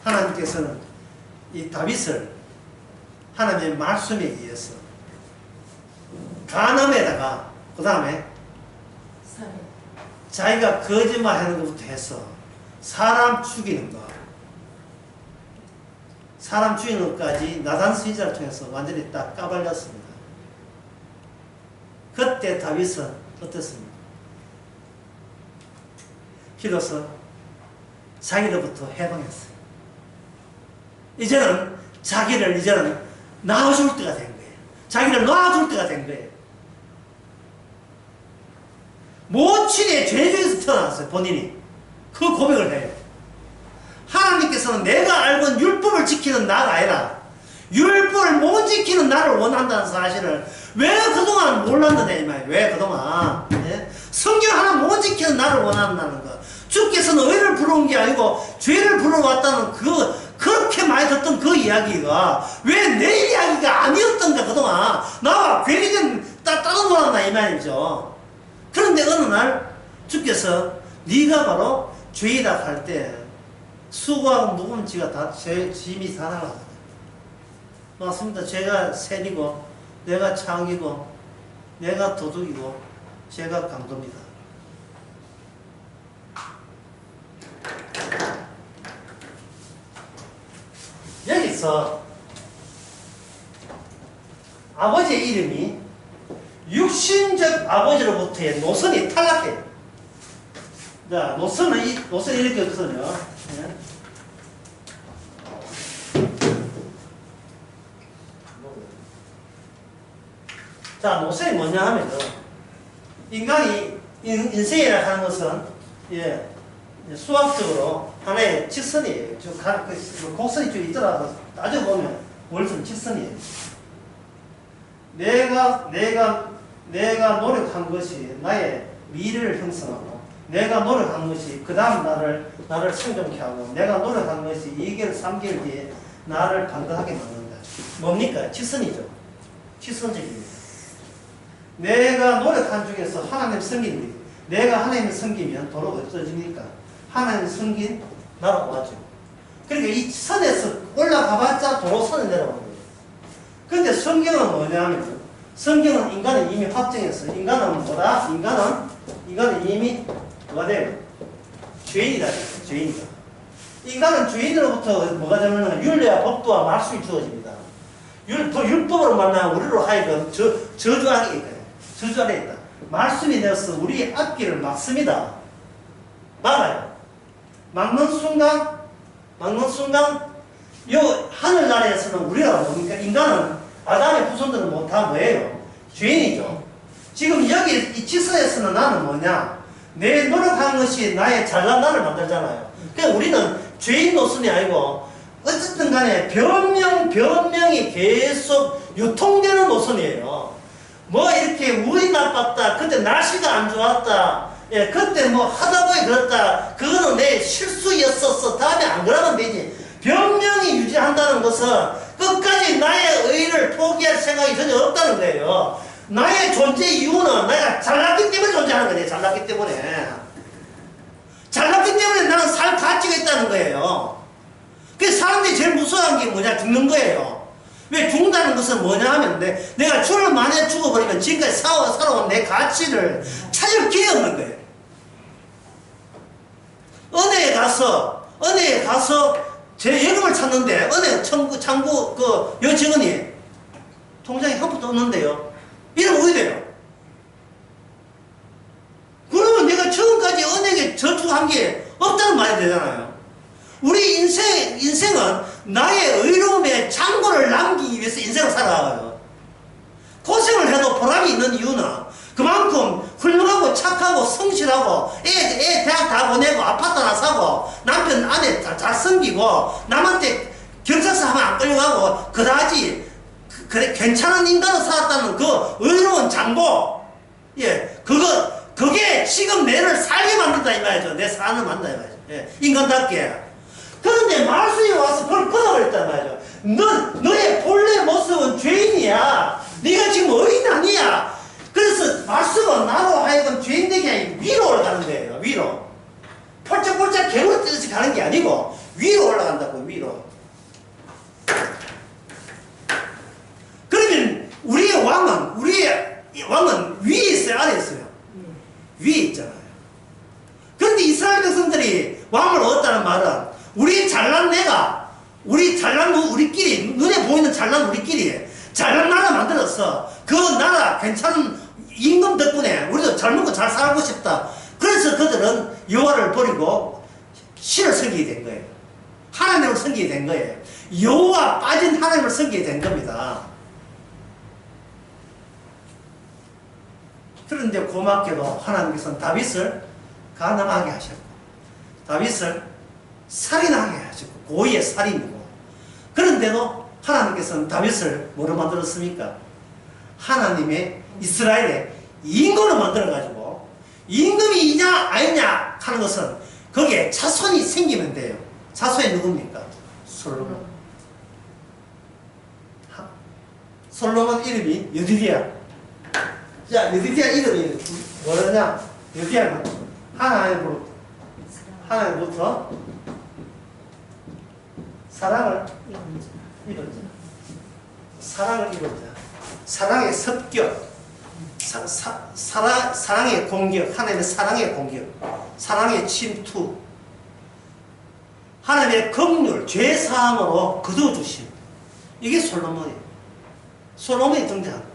하나님께서는 이 다윗을 하나님의 말씀에 의해서 간음에다가 그 다음에 자기가 거짓말하는 것부터 해서 사람 죽이는 것까지 나단 선지자를 통해서 완전히 딱 까발렸습니다. 그때 다윗은 어떻습니까? 비로소 자기로부터 해방했어요. 이제는 자기를 낳아줄 때가 된 거예요. 자기를 놔줄 때가 된 거예요. 모친의 죄 중에서 태어났어요. 본인이. 그 고백을 해요. 하나님께서는 내가 알고 율법을 지키는 나가 아니라 율법을 못 지키는 나를 원한다는 사실을 왜 그동안 몰랐느냐 이 말이에요. 왜 그동안 성경 하나 못 지키는 나를 원한다는 것. 주께서는 의를 부러운 게 아니고 죄를 부러웠다는 그렇게 많이 듣던 그 이야기가 왜 내 이야기가 아니었던가 그동안 나와 괜히 따로 놀았나 이 말이죠. 그런데 어느 날 주께서 네가 바로 죄이다 할 때 수고하고 무거운 지가 다 짐이 다 나가잖아요. 맞습니다. 제가 셀이고 내가 창이고 내가 도둑이고 제가 강도입니다. 여기서 아버지의 이름이 육신적 아버지로부터의 노선이 탈락해요. 자, 노선은 이렇게 거든요. 자, 노선이 뭐냐 하면은, 인간이, 인생이라 하는 것은, 예, 수학적으로 하나의 직선이에요. 곡선이 쭉 있더라도 따져보면, 월선 직선이에요. 내가 노력한 것이 나의 미래를 형성하고, 내가 노력한 것이 그 다음 나를 생존케 하고, 내가 노력한 것이 2개월, 3개월 뒤에 나를 반듯하게 만든다. 뭡니까? 직선이죠. 직선적입니다. 내가 노력한 중에서 하나님 섬깁니다. 내가 하나님을 섬기면 도로가 없어집니까? 하나님 섬긴 나라고 하죠. 그러니까 이 선에서 올라가봤자 도로선에 내려오는 거예요. 근데 성경은 뭐냐면, 성경은 인간은 이미 확정했어요. 인간은 뭐다? 인간은 이미 뭐가 돼요? 죄인이다. 죄인이다. 인간은 죄인으로부터 뭐가 되면 율례와 법도와 말씀이 주어집니다. 율법으로 만나면 우리로 하여금 저주 안에 있다. 저주 안에 있다. 말씀이 되어서 우리의 앞길을 막습니다. 막아요. 막는 순간 요 하늘나라에서는 우리가 뭡니까? 인간은 아담의 후손들은 뭐 다 뭐예요? 죄인이죠. 지금 여기 이 직선에서는 나는 뭐냐? 내 노력한 것이 나의 잘난 나를 만들잖아요. 그러니까 우리는 죄인 노선이 아니고 어쨌든 간에 변명이 계속 유통되는 노선이에요. 뭐 이렇게 운이 나빴다. 그때 날씨가 안 좋았다. 예, 그때 뭐 하다 보니 그렇다. 그거는 내 실수였었어. 다음에 안 그러면 되지. 변명이 유지한다는 것은 끝까지 나의 의를 포기할 생각이 전혀 없다는 거예요. 나의 존재 이유는 내가 잘났기 때문에 존재하는 거예요. 잘났기 때문에. 잘났기 때문에 나는 살 가치가 있다는 거예요. 그래서 사람들이 제일 무서워하는 게 뭐냐? 죽는 거예요. 왜 죽는다는 것은 뭐냐 하면 내가 주를 만약에 죽어버리면 지금까지 살아온 내 가치를 찾을 기회 없는 거예요. 은혜에 가서 제 예금을 찾는데 은혜 창구 그 여직원이 통장에 한 푼도 없는데요. 이러면 어디 돼요? 그러면 내가 지금까지 은혜에 저축한 게 없다는 말이 되잖아요. 우리 인생은 나의 의로움에 창고를 남기기 위해서 인생을 살아가요. 고생을 해도 보람이 있는 이유는 그만큼 훌륭하고 착하고 성실하고 애 대학 다 보내고 아파트 하나 사고 남편 아내 잘 섬기고 남한테 경찰서 하면 안 끌려가고 그다지 그래 괜찮은 인간으로 살았다는 그 의로운 장고, 예, 그게 지금 내를 살게 만든다 이 말이죠. 내 삶을 만든다 이 말이죠. 예, 인간답게. 그런데 말씀이 와서 그걸 끊어버렸단 말이죠. 너의 본래 모습은 죄인이야. 네가 지금 의인 아니야. 그래서 말씀은 나로 하여금 죄인 되게 아니고 위로 올라가는 거예요. 위로. 펄쩍펄쩍 개구리 뜨듯이 가는 게 아니고 위로 올라간다고. 위로. 그러면 우리의 왕은 위에 있어요? 아래에 있어요? 위에 있잖아요. 그런데 이스라엘 백성들이 왕을 얻었다는 말은 우리 잘난 우리끼리 눈에 보이는 잘난 우리끼리 잘난 나라 만들었어. 그 나라 괜찮은 임금 덕분에 우리도 잘 먹고 잘 살고 싶다. 그래서 그들은 여호와를 버리고 신을 섬기게 된 거예요. 하나님을 섬기게 된 거예요. 여호와 빠진 하나님을 섬기게 된 겁니다. 그런데 고맙게도 하나님께서는 다윗을 가난하게 하셨고 다윗을 살인하게 하셨고 고의의 살인이고 그런데도 하나님께서는 다윗을 뭐로 만들었습니까? 하나님의 이스라엘의 임금으로 만들어가지고 임금이냐 아니냐 하는 것은 거기에 자손이 생기면 돼요. 자손이 누굽니까? 솔로몬. 솔로몬 이름이 여디디야. 자, 여디디야 이름이 뭐냐? 여디디야는 하나님부터 사랑을 입은 자. 사랑의 습격. 사랑의 공격. 하나님의 사랑의 공격. 사랑의 침투. 하나님의 긍휼, 죄사함으로 거두어주심. 이게 솔로몬이에요. 솔로몬이 등장.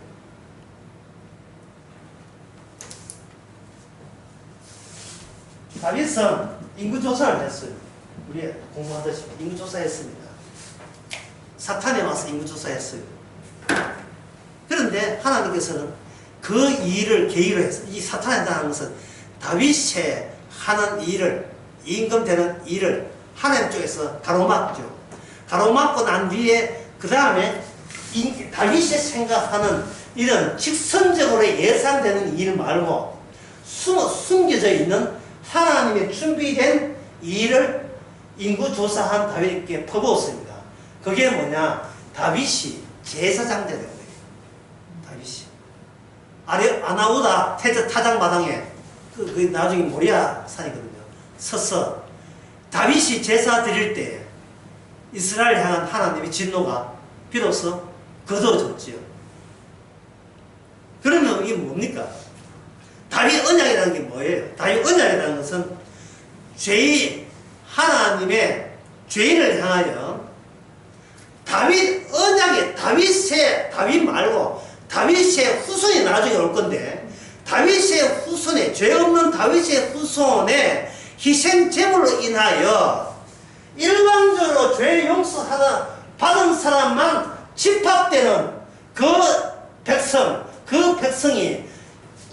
다윗은 인구조사를 했어요. 우리 공부하듯이 인구조사했습니다. 사탄이 와서 인구조사했어요. 그런데 그런데 하나님께서는 그 일을 계기로 해서 이 사탄에 대한 것은 다윗의 하는 일을 임금되는 일을 하나님 쪽에서 가로막죠. 가로막고 난 뒤에 그 다음에 다윗이 생각하는 이런 직선적으로 예상되는 일 말고 숨겨져 있는 하나님의 준비된 일을 인구조사한 다윗에게 퍼부었습니다. 그게 뭐냐? 다윗이 제사장 되는 거예요. 다윗이 아나우다 타작마당에 그 나중에 모리아 산이거든요. 서서 다윗이 제사 드릴 때 이스라엘 향한 하나님의 진노가 비로소 거두어졌지요. 그러면 이게 뭡니까? 다윗 언약이라는 게 뭐예요? 다윗 언약이라는 것은 하나님의 죄인을 향하여 다윗 언약에 다윗 말고 다윗의 후손이 나중에 올 건데 다윗의 후손에 죄 없는 다윗의 후손의 희생 제물로 인하여 일방적으로 죄 용서하다 받은 사람만 집합되는 그 백성이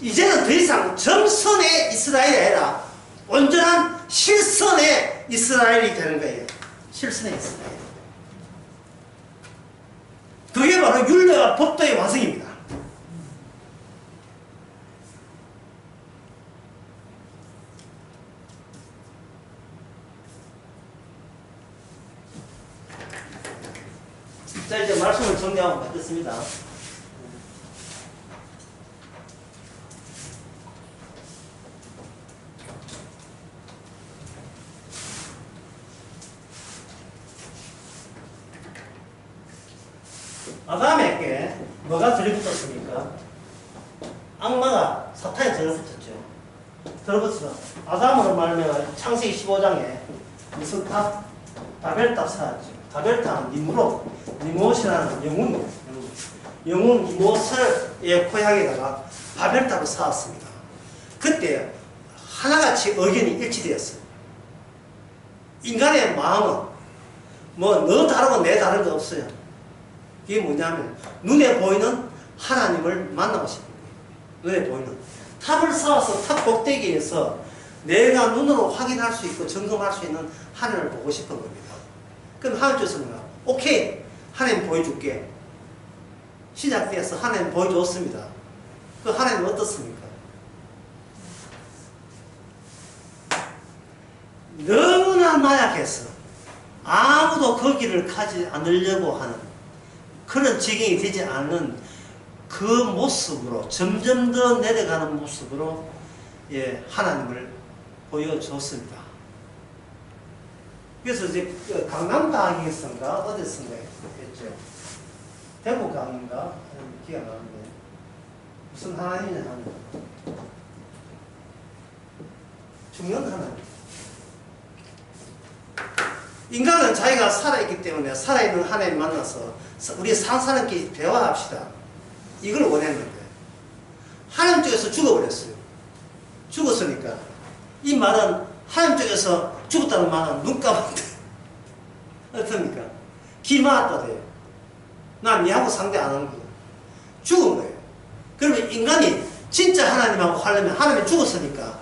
이제는 더 이상 점선의 이스라엘이 아니라 온전한 실선의 이스라엘이 되는 거예요. 실선의 이스라엘. 그게 바로 율법과 법도의 완성입니다. 자, 이제 말씀을 정리하고 받겠습니다. 아담에게 뭐가 들이붙었습니까? 악마가 사탄이 들어붙었죠. 들어붙어서 아담으로 말하면 창세기 15장에 무슨 탑? 바벨탑 쌓았죠. 바벨탑은 니못이라는 영웅 니못의 고향에다가 바벨탑을 쌓았습니다. 그때 하나같이 의견이 일치되었어요. 인간의 마음은 뭐 너 다르고 내 다른 거 없어요. 이게 뭐냐면 눈에 보이는 하나님을 만나고 싶은 거예요. 눈에 보이는 탑을 쌓아서 탑 꼭대기에서 내가 눈으로 확인할 수 있고 점검할 수 있는 하나님을 보고 싶은 겁니다. 그럼 하나님께서 뭐냐? 오케이, 하나님 보여줄게. 시작돼서 하나님 보여줬습니다. 그 하나님은 어떻습니까? 너무나 나약해서 아무도 거기를 가지 않으려고 하는 그런 지경이 되지 않는 그 모습으로 점점 더 내려가는 모습으로 하나님을 보여줬습니다. 그래서 이제 강남강에선가 어디선가 했죠. 대구강인가 기억 안 나는데 무슨 하나님이냐 하는 중요한 하나님. 인간은 자기가 살아있기 때문에 살아있는 하나님 만나서 우리 사람끼리 대화합시다. 이걸 원했는데 하나님 쪽에서 죽어버렸어요. 죽었으니까 이 말은 하나님 쪽에서 죽었다는 말은 눈 감았대. 어떻습니까? 기 막았다 돼요. 난 니하고 상대 안 하는 거예요. 죽은 거예요. 그러면 인간이 진짜 하나님하고 하려면 하나님이 죽었으니까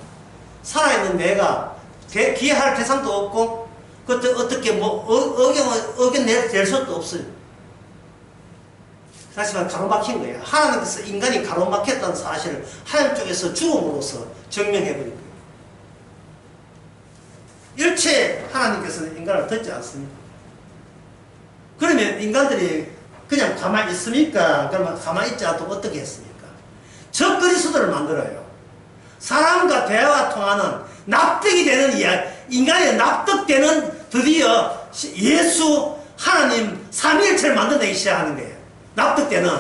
살아있는 내가 기할 대상도 없고 그때 어떻게 의견 낼 수도 없어요. 다시 말해 가로막힌 거예요. 하나님께서 인간이 가로막혔다는 사실을 하나님 쪽에서 죽음으로써 증명해버린 거예요. 일체 하나님께서는 인간을 듣지 않습니다. 그러면 인간들이 그냥 가만히 있습니까? 그러면 가만히 있지 않고 어떻게 했습니까? 적그리스도를 만들어요. 사람과 대화가 통하는 납득이 되는 이야기, 인간의 납득되는 드디어 예수, 하나님, 삼위일체를 만들어내기 시작하는 거예요. 납득되는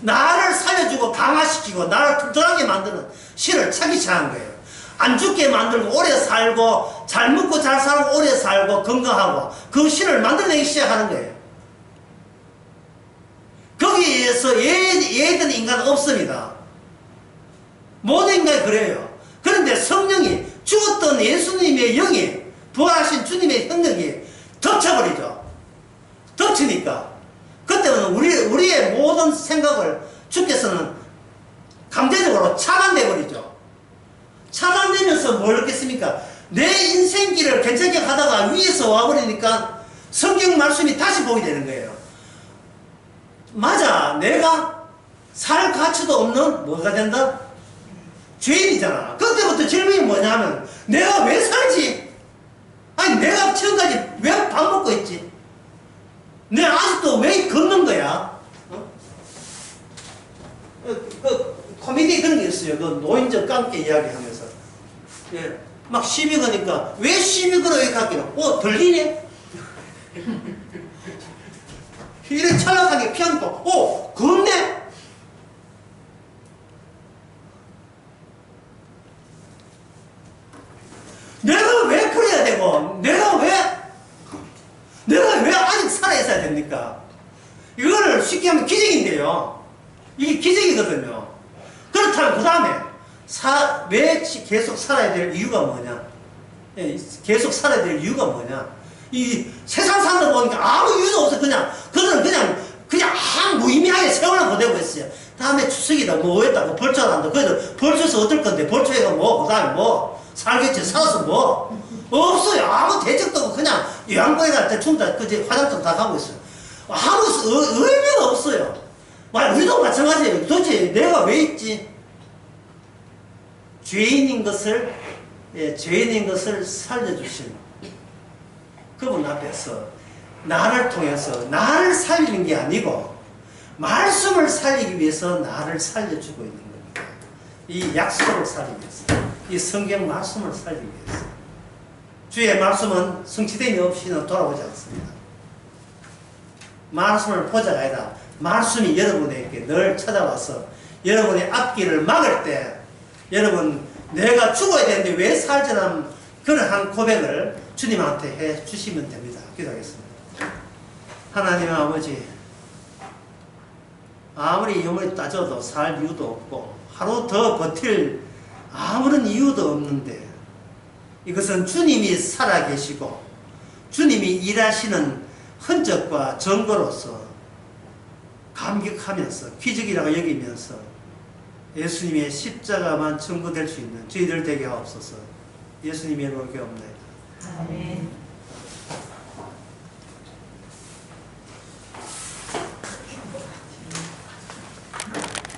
나를 살려주고 강화시키고 나를 튼튼하게 만드는 신을 찾기 시작한 거예요. 안 죽게 만들고 오래 살고 잘 먹고 잘 살고 오래 살고 건강하고 그 신을 만들어내기 시작하는 거예요. 거기에서 예든 인간은 없습니다. 모든 인간이 그래요. 그런데 성령이 죽었던 예수님의 영이 부활하신 주님의 능력이 덮쳐버리죠. 덮치니까 그때는 우리의 모든 생각을 주께서는 강제적으로 차단돼 버리죠. 차단되면서 뭘 얻겠습니까? 내 인생길을 괜찮게 하다가 위에서 와버리니까 성경 말씀이 다시 보게 되는 거예요. 맞아, 내가 살 가치도 없는 뭐가 된다? 죄인이잖아. 그때부터 질문이 뭐냐면 내가 왜 살지? 아니 내가 지금까지 왜 밥 먹고 있지? 내가 아직도 왜 걷는 거야? 코미디 그런 게 있어요. 그 노인정 깡깨 이야기하면서 예, 막 시비 거니까 왜 시비 걸어 이렇게 할게요? 들리네? 이래 찰락하게 피하니까 걷네? 내가 왜 그래야 되고 내가 왜 아직 살아있어야 됩니까? 이거를 쉽게 하면 기적인데요. 이게 기적이거든요. 그렇다면 그 다음에 왜 계속 살아야 될 이유가 뭐냐? 계속 살아야 될 이유가 뭐냐? 이 세상 사람들 보니까 아무 이유도 없어. 그들은 그냥 무의미하게 세월을 보내고 있어요. 다음에 추석이다, 뭐 했다고 벌초를 한다. 그래도 벌초에서 얻을 건데, 벌초에가 뭐, 그 다음에 뭐, 살겠지, 살아서 뭐. 없어요. 아무 대책도 없고, 그냥 요양보에다 대충 다, 화장품 다 가고 있어요. 아무 의미가 없어요. 우리도 마찬가지예요. 도대체 내가 왜 있지? 죄인인 것을 살려주신 그분 앞에서 나를 통해서 나를 살리는 게 아니고 말씀을 살리기 위해서 나를 살려주고 있는 겁니다. 이 약속을 살리기 위해서, 이 성경 말씀을 살리기 위해서. 주의 말씀은 성취됨이 없이는 돌아오지 않습니다. 말씀을 보자가 아니라 말씀이 여러분에게 늘 찾아와서 여러분의 앞길을 막을 때 여러분 내가 죽어야 되는데 왜 살지라는 그러한 고백을 주님한테 해 주시면 됩니다. 기도하겠습니다. 하나님 아버지, 아무리 영원히 따져도 살 이유도 없고 하루 더 버틸 아무런 이유도 없는데 이것은 주님이 살아계시고 주님이 일하시는 흔적과 증거로서 감격하면서 기적이라고 여기면서 예수님의 십자가만 증거될 수 있는 저희들 되게 하옵소서. 예수님의 이름으로 기도합니다. 아멘.